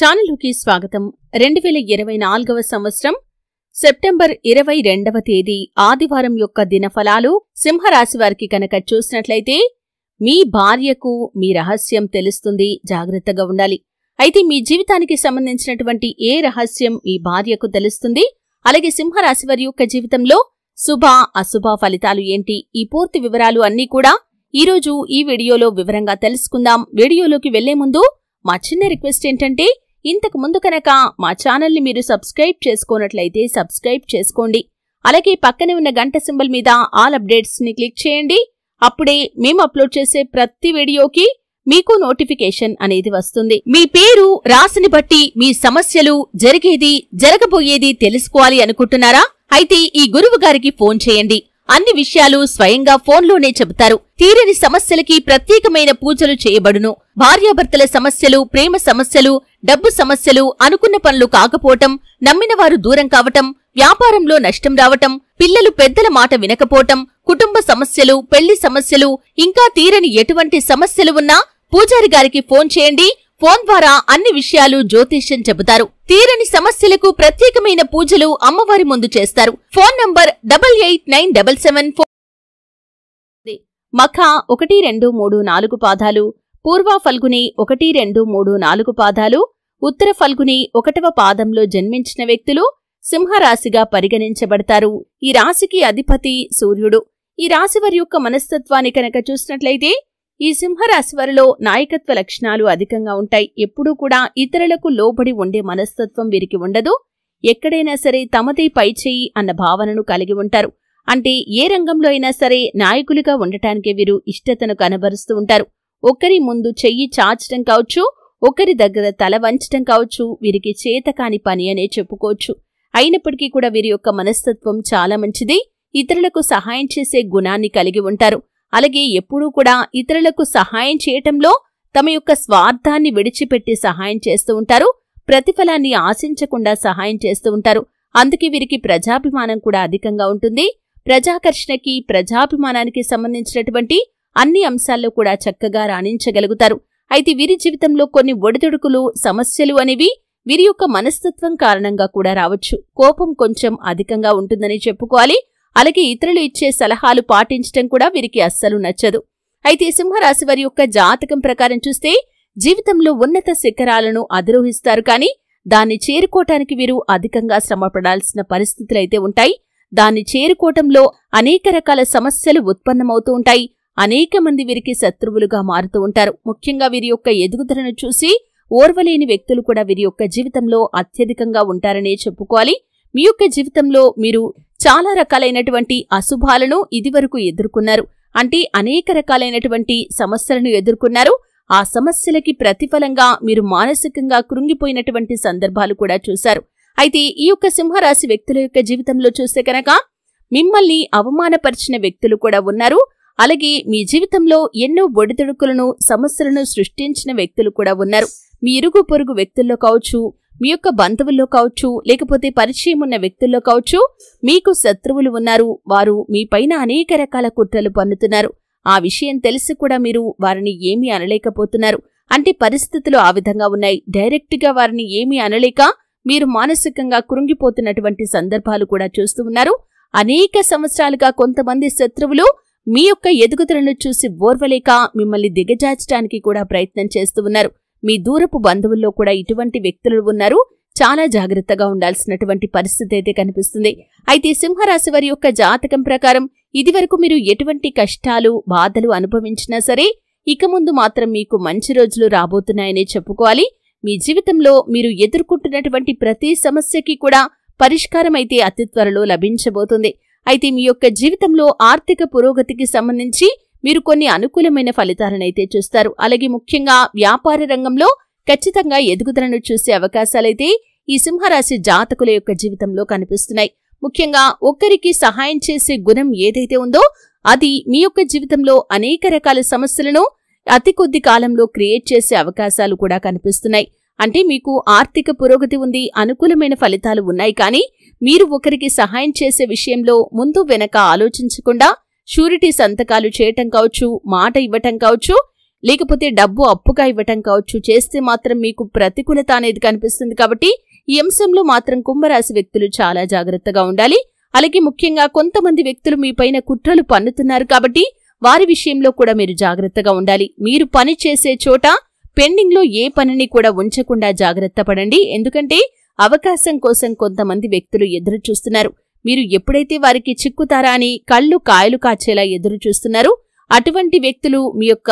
ఛానలుకి స్వాగతం. 2024వ సంవత్సరం సెప్టెంబర్ 22వ తేదీ ఆదివారం యొక్క దినఫలాలు సింహరాశి వారికి కనుక చూసినట్లయితే మీ భార్యకు మీ రహస్యం తెలుస్తుంది, జాగ్రత్తగా ఉండాలి. అయితే మీ జీవితానికి సంబంధించినటువంటి ఏ రహస్యం మీ భార్యకు తెలుస్తుంది, అలాగే సింహరాశి వారి యొక్క జీవితంలో శుభ అశుభ ఫలితాలు ఏంటి, ఈ పూర్తి వివరాలు అన్నీ కూడా ఈరోజు ఈ వీడియోలో వివరంగా తెలుసుకుందాం. వీడియోలోకి వెళ్లే ముందు మా చిన్న రిక్వెస్ట్ ఏంటంటే, ఇంతకు ముందు కనుక మా ఛానల్ని మీరు సబ్స్క్రైబ్ చేసుకోనట్లయితే సబ్స్క్రైబ్ చేసుకోండి. అలాగే పక్కనే ఉన్న గంట సింబల్ మీద ఆల్ అప్డేట్స్ ని క్లిక్ చేయండి. అప్పుడే మేము అప్లోడ్ చేసే ప్రతి వీడియోకి మీకు నోటిఫికేషన్ అనేది వస్తుంది. మీ పేరు రాశిని బట్టి మీ సమస్యలు, జరిగేది జరగబోయేది తెలుసుకోవాలి అనుకుంటున్నారా? అయితే ఈ గురువు గారికి ఫోన్ చేయండి. అన్ని విషయాలు స్వయంగా ఫోన్లోనే చెబుతారు. తీరని సమస్యలకి ప్రత్యేకమైన పూజలు చేయబడును. భార్యాభర్తల సమస్యలు, ప్రేమ సమస్యలు, డబ్బు సమస్యలు, అనుకున్న పనులు కాకపోవటం, నమ్మిన వారు దూరం కావటం, వ్యాపారంలో నష్టం రావటం, పిల్లలు పెద్దల మాట వినకపోవటం, కుటుంబ సమస్యలు, పెళ్లి సమస్యలు, ఇంకా తీరని ఎటువంటి సమస్యలు ఉన్నా పూజారి గారికి ఫోన్ చేయండి. ఫోన్ ద్వారా అన్ని విషయాలు జ్యోతిష్యం చెబుతారు. తీరని సమస్యలకు ప్రత్యేకమైన పూజలు అమ్మవారి ముందు చేస్తారు. Phone number 889774. మఖ 1, 2, 3, 4 పాదాలు, పూర్వ ఫల్గుని 1, 2, 3, 4 పాదాలు, ఉత్తర ఫల్గుని 1వ పాదంలో జన్మించిన వ్యక్తులు సింహరాశిగా పరిగణించబడతారు. ఈ రాశికి అధిపతి సూర్యుడు. ఈ రాశివారి యొక్క మనస్తత్వాన్ని కనుక చూసినట్లయితే ఈ సింహరాశి వారిలో నాయకత్వ లక్షణాలు అధికంగా ఉంటాయి. ఎప్పుడూ కూడా ఇతరులకు లోబడి ఉండే మనస్తత్వం వీరికి ఉండదు. ఎక్కడైనా సరే తమదే పైచేయి అన్న భావనను కలిగి ఉంటారు. అంటే ఏ రంగంలో అయినా సరే నాయకులుగా ఉండటానికి వీరు ఇష్టతను కనబరుస్తూ ఉంటారు. ఒకరి ముందు చెయ్యి చాచటం కావచ్చు, ఒకరి దగ్గర తల వంచటం కావచ్చు, వీరికి చేతకాని పని అనే చెప్పుకోవచ్చు. అయినప్పటికీ కూడా వీరి యొక్క మనస్తత్వం చాలా మంచిది. ఇతరులకు సహాయం చేసే గుణాన్ని కలిగి ఉంటారు. అలాగే ఎప్పుడూ కూడా ఇతరులకు సహాయం చేయటంలో తమ యొక్క స్వార్థాన్ని విడిచిపెట్టి సహాయం చేస్తూ ఉంటారు. ప్రతిఫలాన్ని ఆశించకుండా సహాయం చేస్తూ ఉంటారు. అందుకే వీరికి ప్రజాభిమానం కూడా అధికంగా ఉంటుంది. ప్రజాకర్షణకి, ప్రజాభిమానానికి సంబంధించినటువంటి అన్ని అంశాల్లో కూడా చక్కగా రాణించగలుగుతారు. అయితే వీరి జీవితంలో కొన్ని ఒడిదుడుకులు, సమస్యలు అనేవి వీరి యొక్క మనస్తత్వం కారణంగా కూడా రావచ్చు. కోపం కొంచెం అధికంగా ఉంటుందని చెప్పుకోవాలి. అలాగే ఇతరులు ఇచ్చే సలహాలు పాటించటం కూడా వీరికి అస్సలు నచ్చదు. అయితే సింహరాశి వారి యొక్క జాతకం ప్రకారం చూస్తే జీవితంలో ఉన్నత శిఖరాలను అధిరోహిస్తారు, కానీ దాన్ని చేరుకోవటానికి వీరు అధికంగా శ్రమపడాల్సిన పరిస్థితులైతే ఉంటాయి. దాన్ని చేరుకోవటంలో అనేక రకాల సమస్యలు ఉత్పన్నమవుతూ ఉంటాయి. అనేక మంది వీరికి శత్రువులుగా మారుతూ ఉంటారు. ముఖ్యంగా వీరి యొక్క ఎదుగుదలను చూసి ఓర్వలేని వ్యక్తులు కూడా వీరి యొక్క జీవితంలో అత్యధికంగా ఉంటారనే చెప్పుకోవాలి. మీ యొక్క జీవితంలో మీరు చాలా రకాలైనటువంటి అశుభాలను ఇదివరకు ఎదుర్కొన్నారు. అంటే అనేక రకాలైనటువంటి సమస్యలను ఎదుర్కొన్నారు. ఆ సమస్యలకి ప్రతిఫలంగా మీరు మానసికంగా కృంగిపోయినటువంటి సందర్భాలు కూడా చూశారు. అయితే ఈ యొక్క సింహరాశి వ్యక్తుల యొక్క జీవితంలో చూస్తే కనుక మిమ్మల్ని అవమానపరిచిన వ్యక్తులు కూడా ఉన్నారు. అలాగే మీ జీవితంలో ఎన్నో ఒడిదుడుకులను, సమస్యలను సృష్టించిన వ్యక్తులు కూడా ఉన్నారు. మీ ఇరుగు పొరుగు వ్యక్తుల్లో కావచ్చు, మీ యొక్క బంధువుల్లో కావచ్చు, లేకపోతే పరిచయం ఉన్న వ్యక్తుల్లో కావచ్చు, మీకు శత్రువులు ఉన్నారు. వారు మీపైన అనేక రకాల కుట్రలు పన్నుతున్నారు. ఆ విషయం తెలిసి కూడా మీరు వారిని ఏమీ అనలేకపోతున్నారు. అంటే పరిస్థితులు ఆ విధంగా ఉన్నాయి. డైరెక్ట్గా వారిని ఏమీ అనలేక మీరు మానసికంగా కృంగిపోతున్నటువంటి సందర్భాలు కూడా చూస్తూ ఉన్నారు. అనేక సంవత్సరాలుగా కొంతమంది శత్రువులు మీ యొక్క ఎదుగుదలను చూసి ఓర్వలేక మిమ్మల్ని దిగజార్చడానికి కూడా ప్రయత్నం చేస్తూ ఉన్నారు. మీ దూరపు బంధువుల్లో కూడా ఇటువంటి వ్యక్తులు ఉన్నారు. చాలా జాగ్రత్తగా ఉండాల్సినటువంటి పరిస్థితి అయితే కనిపిస్తుంది. అయితే సింహరాశి వారి యొక్క జాతకం ప్రకారం ఇదివరకు మీరు ఎటువంటి కష్టాలు, బాధలు అనుభవించినా సరే ఇక ముందు మాత్రం మీకు మంచి రోజులు రాబోతున్నాయనే చెప్పుకోవాలి. మీ జీవితంలో మీరు ఎదుర్కొంటున్నటువంటి ప్రతి సమస్యకి కూడా పరిష్కారం అయితే అతి త్వరలో లభించబోతుంది. అయితే మీ యొక్క జీవితంలో ఆర్థిక పురోగతికి సంబంధించి మీరు కొన్ని అనుకూలమైన ఫలితాలనైతే చూస్తారు. అలాగే ముఖ్యంగా వ్యాపార రంగంలో ఖచ్చితంగా ఎదుగుదలను చూసే అవకాశాలైతే ఈ సింహరాశి జాతకుల యొక్క జీవితంలో కనిపిస్తున్నాయి. ముఖ్యంగా ఒక్కరికి సహాయం చేసే గుణం ఏదైతే ఉందో అది మీ యొక్క జీవితంలో అనేక రకాల సమస్యలను అతి కొద్ది కాలంలో క్రియేట్ చేసే అవకాశాలు కూడా కనిపిస్తున్నాయి. అంటే మీకు ఆర్థిక పురోగతి ఉంది, అనుకూలమైన ఫలితాలు ఉన్నాయి, కానీ మీరు ఒకరికి సహాయం చేసే విషయంలో ముందు వెనక ఆలోచించకుండా షూరిటీ సంతకాలు చేయటం కావచ్చు, మాట ఇవ్వటం కావచ్చు, లేకపోతే డబ్బు అప్పుగా ఇవ్వటం కావచ్చు చేస్తే మాత్రం మీకు ప్రతికూలత అనేది కనిపిస్తుంది. కాబట్టి ఈ అంశంలో మాత్రం కుంభరాశి వ్యక్తులు చాలా జాగ్రత్తగా ఉండాలి. అలాగే ముఖ్యంగా కొంతమంది వ్యక్తులు మీపైన కుట్రలు పన్నుతున్నారు కాబట్టి వారి విషయంలో కూడా మీరు జాగ్రత్తగా ఉండాలి. మీరు పని చేసే చోట పెండింగ్ లో ఏ పనిని కూడా ఉంచకుండా జాగ్రత్త పడండి. ఎందుకంటే అవకాశం కోసం కొంతమంది వ్యక్తులు ఎదురు చూస్తున్నారు. మీరు ఎప్పుడైతే వారికి చిక్కుతారా అని కళ్ళు కాయలు కాచేలా ఎదురు చూస్తున్నారు, అటువంటి వ్యక్తులు మీ యొక్క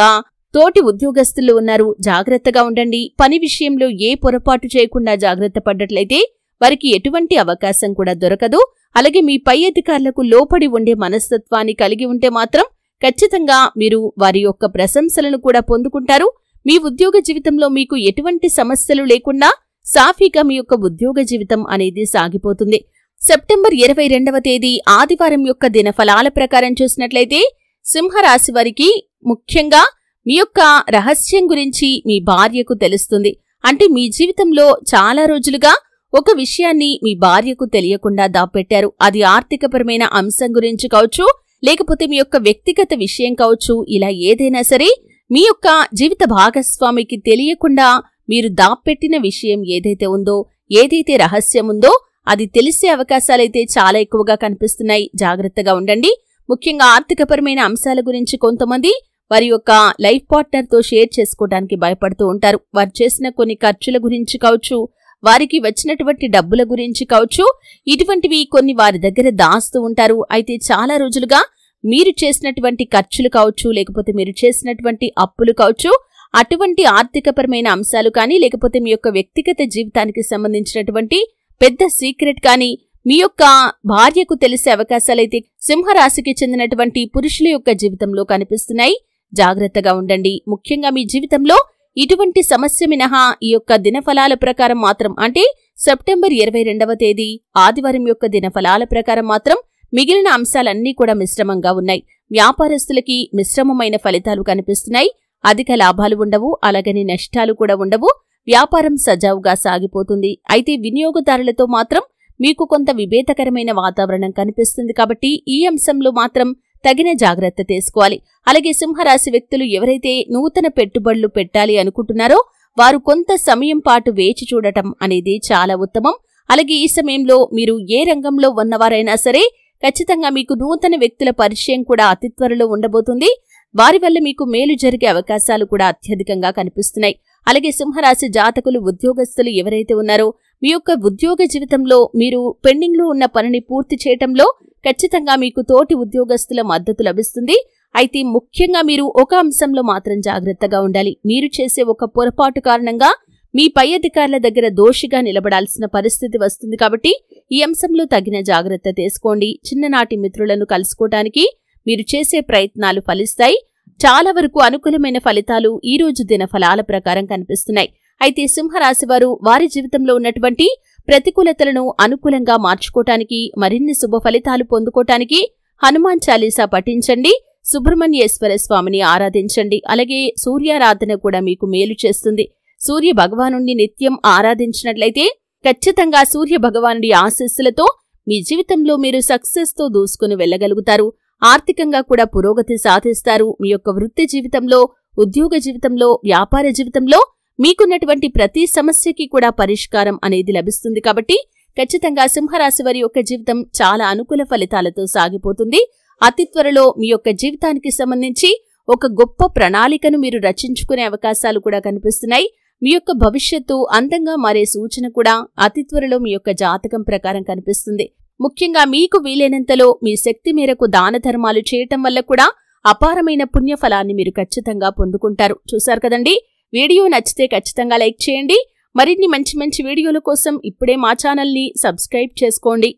తోటి ఉద్యోగస్తులు ఉన్నారు. జాగ్రత్తగా ఉండండి. పని విషయంలో ఏ పొరపాటు చేయకుండా జాగ్రత్త పడ్డట్లయితే వారికి ఎటువంటి అవకాశం కూడా దొరకదు. అలాగే మీ పై అధికారులకు లోపడి ఉండే మనస్తత్వాన్ని కలిగి ఉంటే మాత్రం ఖచ్చితంగా మీరు వారి యొక్క ప్రశంసలను కూడా పొందుకుంటారు. మీ ఉద్యోగ జీవితంలో మీకు ఎటువంటి సమస్యలు లేకుండా సాఫీగా మీ యొక్క ఉద్యోగ జీవితం అనేది సాగిపోతుంది. సెప్టెంబర్ 22వ తేదీ ఆదివారం యొక్క దినఫలాల ప్రకారం చూసినట్లయితే సింహరాశి వారికి ముఖ్యంగా మీ యొక్క రహస్యం గురించి మీ భార్యకు తెలుస్తుంది. అంటే మీ జీవితంలో చాలా రోజులుగా ఒక విషయాన్ని మీ భార్యకు తెలియకుండా దాపెట్టారు. అది ఆర్థికపరమైన అంశం గురించి కావచ్చు, లేకపోతే మీ యొక్క వ్యక్తిగత విషయం కావచ్చు. ఇలా ఏదైనా సరే మీ యొక్క జీవిత భాగస్వామికి తెలియకుండా మీరు దాపెట్టిన విషయం ఏదైతే ఉందో, ఏదైతే రహస్యం ఉందో అది తెలిసే అవకాశాలైతే చాలా ఎక్కువగా కనిపిస్తున్నాయి. జాగ్రత్తగా ఉండండి. ముఖ్యంగా ఆర్థికపరమైన అంశాల గురించి కొంతమంది వారి యొక్క లైఫ్ పార్ట్నర్తో షేర్ చేసుకోవడానికి భయపడుతూ ఉంటారు. వారు చేసిన కొన్ని ఖర్చుల గురించి కావచ్చు, వారికి వచ్చినటువంటి డబ్బుల గురించి కావచ్చు, ఇటువంటివి కొన్ని వారి దగ్గర దాస్తూ ఉంటారు. అయితే చాలా రోజులుగా మీరు చేసినటువంటి ఖర్చులు కావచ్చు, లేకపోతే మీరు చేసినటువంటి అప్పులు కావచ్చు, అటువంటి ఆర్థికపరమైన అంశాలు కానీ, లేకపోతే మీ యొక్క వ్యక్తిగత జీవితానికి సంబంధించినటువంటి పెద్ద సీక్రెట్ కానీ మీ యొక్క భార్యకు తెలిసే అవకాశాలైతే సింహరాశికి చెందినటువంటి పురుషుల యొక్క జీవితంలో కనిపిస్తున్నాయి. జాగ్రత్తగా ఉండండి. ముఖ్యంగా మీ జీవితంలో ఇటువంటి సమస్య మినహా ఈ యొక్క దినఫలాల ప్రకారం మాత్రం, అంటే సెప్టెంబర్ 22వ తేదీ ఆదివారం యొక్క దినఫలాల ప్రకారం మాత్రం మిగిలిన అంశాలన్నీ కూడా మిశ్రమంగా ఉన్నాయి. వ్యాపారస్తులకి మిశ్రమమైన ఫలితాలు కనిపిస్తున్నాయి. అధిక లాభాలు ఉండవు, అలాగని నష్టాలు కూడా ఉండవు. వ్యాపారం సజావుగా సాగిపోతుంది. అయితే వినియోగదారులతో మాత్రం మీకు కొంత విభేదకరమైన వాతావరణం కనిపిస్తుంది. కాబట్టి ఈ అంశంలో మాత్రం తగిన జాగ్రత్త తీసుకోవాలి. అలాగే సింహరాశి వ్యక్తులు ఎవరైతే నూతన పెట్టుబడులు పెట్టాలి అనుకుంటున్నారో వారు కొంత సమయం పాటు వేచి చూడటం అనేది చాలా ఉత్తమం. అలాగే ఈ సమయంలో మీరు ఏ రంగంలో ఉన్నవారైనా సరే ఖచ్చితంగా మీకు నూతన వ్యక్తుల పరిచయం కూడా అతి త్వరలో ఉండబోతుంది. వారి వల్ల మీకు మేలు జరిగే అవకాశాలు కూడా అత్యధికంగా కనిపిస్తున్నాయి. అలాగే సింహరాశి జాతకులు ఉద్యోగస్తులు ఎవరైతే ఉన్నారో మీ యొక్క ఉద్యోగ జీవితంలో మీరు పెండింగ్ లో ఉన్న పనిని పూర్తి చేయటంలో ఖచ్చితంగా మీకు తోటి ఉద్యోగస్తుల మద్దతు లభిస్తుంది. అయితే ముఖ్యంగా మీరు ఒక అంశంలో మాత్రం జాగ్రత్తగా ఉండాలి. మీరు చేసే ఒక పొరపాటు కారణంగా మీ పై అధికారుల దగ్గర దోషిగా నిలబడాల్సిన పరిస్థితి వస్తుంది. కాబట్టి ఈ అంశంలో తగిన జాగ్రత్త తీసుకోండి. చిన్ననాటి మిత్రులను కలుసుకోవటానికి మీరు చేసే ప్రయత్నాలు ఫలిస్తాయి. చాలా వరకు అనుకూలమైన ఫలితాలు ఈ రోజు దినఫలాల ప్రకారం కనిపిస్తున్నాయి. అయితే సింహరాశి వారు వారి జీవితంలో ఉన్నటువంటి ప్రతికూలతలను అనుకూలంగా మార్చుకోవటానికి, మరిన్ని శుభ ఫలితాలు పొందుకోవటానికి హనుమాన్ చాలీసా పఠించండి, సుబ్రహ్మణ్యేశ్వర స్వామిని ఆరాధించండి. అలాగే సూర్యారాధన కూడా మీకు మేలు చేస్తుంది. సూర్య భగవానుణ్ణి నిత్యం ఆరాధించినట్లయితే ఖచ్చితంగా సూర్య భగవానుడి ఆశీస్సులతో మీ జీవితంలో మీరు సక్సెస్ తో దూసుకుని వెళ్లగలుగుతారు. ఆర్థికంగా కూడా పురోగతి సాధిస్తారు. మీ యొక్క వృత్తి జీవితంలో, ఉద్యోగ జీవితంలో, వ్యాపార జీవితంలో మీకున్నటువంటి ప్రతి సమస్యకి కూడా పరిష్కారం అనేది లభిస్తుంది. కాబట్టి ఖచ్చితంగా సింహరాశి వారి యొక్క జీవితం చాలా అనుకూల ఫలితాలతో సాగిపోతుంది. అతి త్వరలో మీ యొక్క జీవితానికి సంబంధించి ఒక గొప్ప ప్రణాళికను మీరు రచించుకునే అవకాశాలు కూడా కనిపిస్తున్నాయి. మీ యొక్క భవిష్యత్తు అందంగా మారే సూచన కూడా అతి త్వరలో మీ యొక్క జాతకం ప్రకారం కనిపిస్తుంది. ముఖ్యంగా మీకు వీలైనంతలో మీ శక్తి మేరకు దాన ధర్మాలు చేయటం వల్ల కూడా అపారమైన పుణ్యఫలాన్ని మీరు ఖచ్చితంగా పొందుకుంటారు. చూశారు కదండి. వీడియో నచ్చితే ఖచ్చితంగా లైక్ చేయండి. మరిన్ని మంచి మంచి వీడియోల కోసం ఇప్పుడే మా ఛానల్ని సబ్స్క్రైబ్ చేసుకోండి.